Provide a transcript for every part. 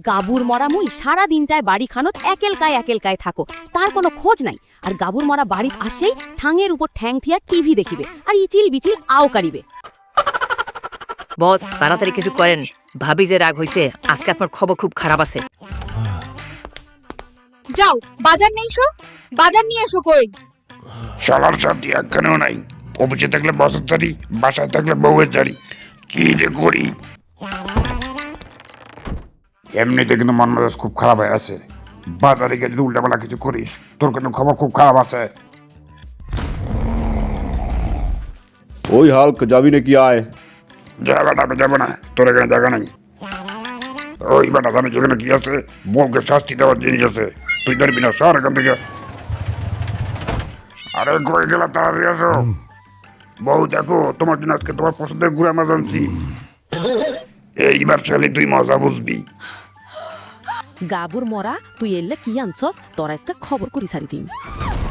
গাবুর মরা মুই সারা দিনটায় বাড়ি খানত একেলকায় থাকো, তার কোনো খোঁজ নাই। আর গাবুর মরা বাড়িত আসেই ঠাঙের উপর ঠ্যাং থিয়া টিভি দেখিবে আর ইচিল বিচিল আও কারিবে। বস তাড়াতাড়ি কিছু করেন, ভাবি যে রাগ হইছে, আজকে আপনার খবর খুব খারাপ আছে। যাও বাজার নেই, বাজার নিয়ে এসো। কই শালার সাথে একখানেও নাই। অফিসে থাকলে বসের চারি, বাসায় থাকলে বউয়ের চারি। কি যে করি, এমনিতে কিন্তু মন মেজাজ খুব খারাপ হয়ে আছে। বাজারে গিয়ে যদি উল্টাপাল্টা কিছু করিস, তোর কিন্তু খবর খুব খারাপ আছে। ওই হাল্ক, যাবি নাকি? আয়। জায়গাটা আমি যাবো না, তোর এখানে জায়গা নাই। ওই বেটা জানিস ওখানে কি আছে? বউকে শাস্তি দেওয়ার জিনিস আছে, তুই ধরবি না। সর এখান থেকে। আরে কই গেলা, তাড়াতাড়ি আসো। বউ দেখো, তোমার জন্য আজকে তোমার পছন্দের গুড়া মাছ আনছি। এইবার শালি তুই মজা বুঝবি। গাবুর মরা তুই এলে কি আনছস, তোর আজকে খবর করি সারি দিন।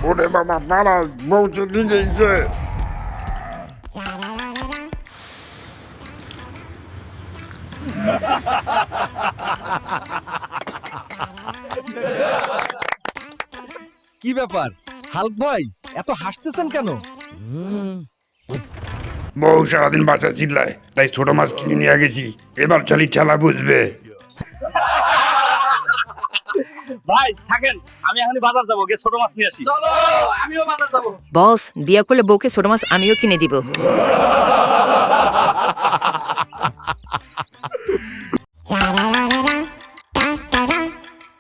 ওরে বাবা বাড়া, বউ চলে গেছে। কি ব্যাপার হাল্ক ভাই, এত হাসতেছেন কেন? বউ সারাদিন বাসায় চিল্লায়, তাই ছোট মাছ কিনে নিয়ে গেছি। এবার শালি ঠেলা বুঝবে। ভাই থাকেন, আমি এখনই বাজার যাবো, গিয়ে ছোট মাছ নিয়ে আসি। চলো আমিও বাজার যাবো। বস বিয়া করলে বউকে ছোট মাছ আমিও কিনে দিব।